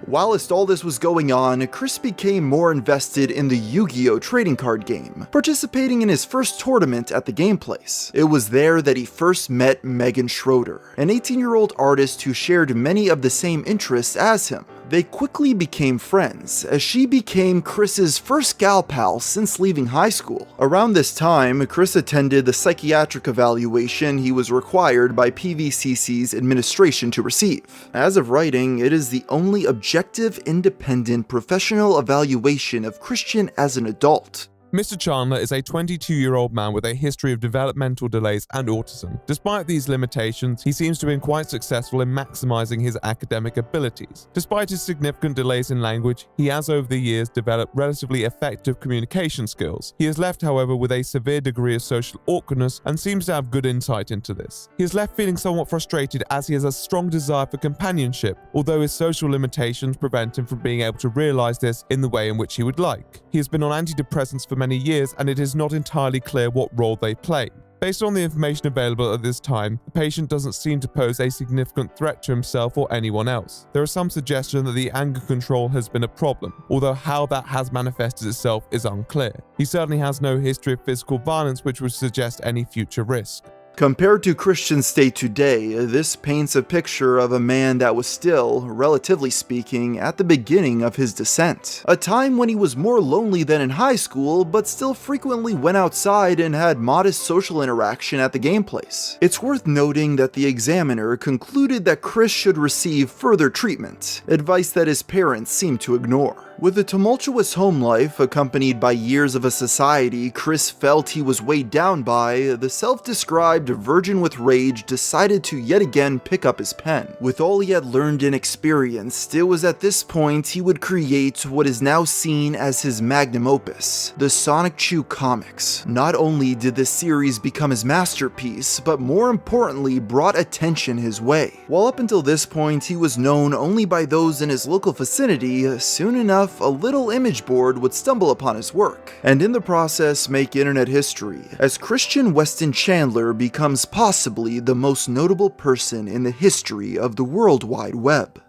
Whilst all this was going on, Chris became more invested in the Yu-Gi-Oh! Trading card game, participating in his first tournament at the game place. It was there that he first met Megan Schroeder, an 18-year-old artist who shared many of the same interests as him. They quickly became friends, as she became Chris's first gal pal since leaving high school. Around this time, Chris attended the psychiatric evaluation he was required by PVCC's administration to receive. As of writing, it is the only objective, independent, professional evaluation of Christian as an adult. Mr. Chandler is a 22-year-old man with a history of developmental delays and autism. Despite these limitations, he seems to have been quite successful in maximizing his academic abilities. Despite his significant delays in language, he has over the years developed relatively effective communication skills. He is left, however, with a severe degree of social awkwardness and seems to have good insight into this. He is left feeling somewhat frustrated as he has a strong desire for companionship, although his social limitations prevent him from being able to realize this in the way in which he would like. He has been on antidepressants for many years, and it is not entirely clear what role they play. Based on the information available at this time, the patient doesn't seem to pose a significant threat to himself or anyone else. There is some suggestion that the anger control has been a problem, although how that has manifested itself is unclear. He certainly has no history of physical violence which would suggest any future risk. Compared to Christian's state today, this paints a picture of a man that was still, relatively speaking, at the beginning of his descent. A time when he was more lonely than in high school, but still frequently went outside and had modest social interaction at the game place. It's worth noting that the examiner concluded that Chris should receive further treatment, advice that his parents seemed to ignore. With a tumultuous home life accompanied by years of a society Chris felt he was weighed down by, the self-described virgin with rage decided to yet again pick up his pen. With all he had learned and experienced, it was at this point he would create what is now seen as his magnum opus, the Sonic Chew comics. Not only did this series become his masterpiece, but more importantly brought attention his way. While up until this point he was known only by those in his local vicinity, soon enough a little image board would stumble upon his work, and in the process make internet history, as Christian Weston Chandler becomes possibly the most notable person in the history of the World Wide Web.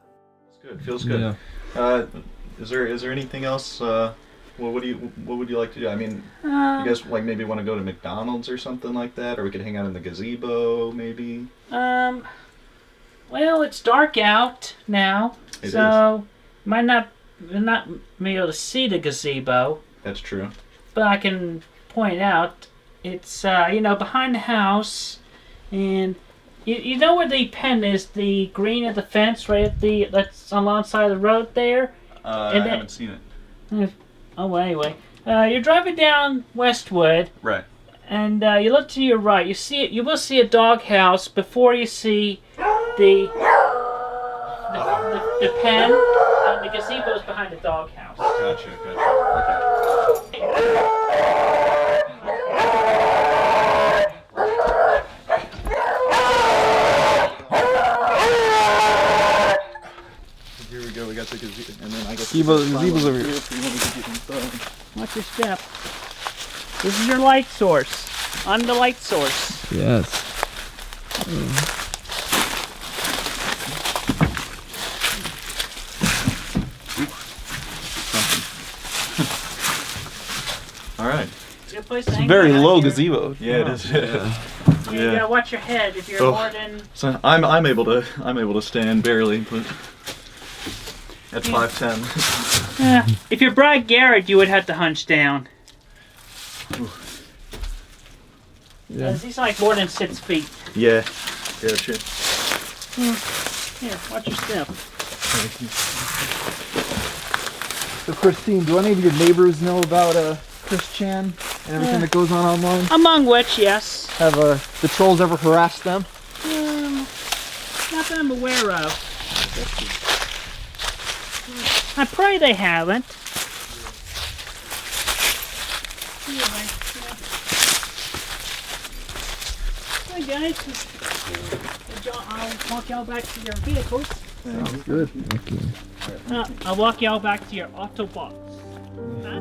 Good, feels good. Yeah. Is there anything else? What would you like to do? I mean, you guys like maybe want to go to McDonald's or something like that, or we could hang out in the gazebo maybe. Well, it's dark out now, so might not be able to see the gazebo. That's true. But I can point out it's behind the house, and you know where the pen is, the green of the fence right at that's alongside the road there. I haven't seen it. Oh well, anyway, you're driving down Westwood. Right. And you look to your right. You see it. You will see a doghouse before you see the pen. And the gazebo's behind the doghouse. Gotcha. Okay. Here we go. We got the gazebo, and then I guess gazebo's over here. Watch your step. This is your light source. On the light source. Yes. All right. It's a good place to It's a hang very out low here. gazebo. Yeah, it is. Yeah. You gotta watch your head if you're more than. So I'm able to stand barely, but at 5'10". Yeah. If you're Brad Garrett, you would have to hunch down. Yeah. He's like more than 6 feet. Yeah. Shit. Here, watch your step. So Christine, do any of your neighbors know about Chris Chan and everything that goes on online? Among which, yes. Have the trolls ever harassed them? Not that I'm aware of. I pray they haven't. Anyway, hi guys. I'll walk y'all back to your vehicles. Sounds good. Thank you. I'll walk y'all back to your Autobots. Huh?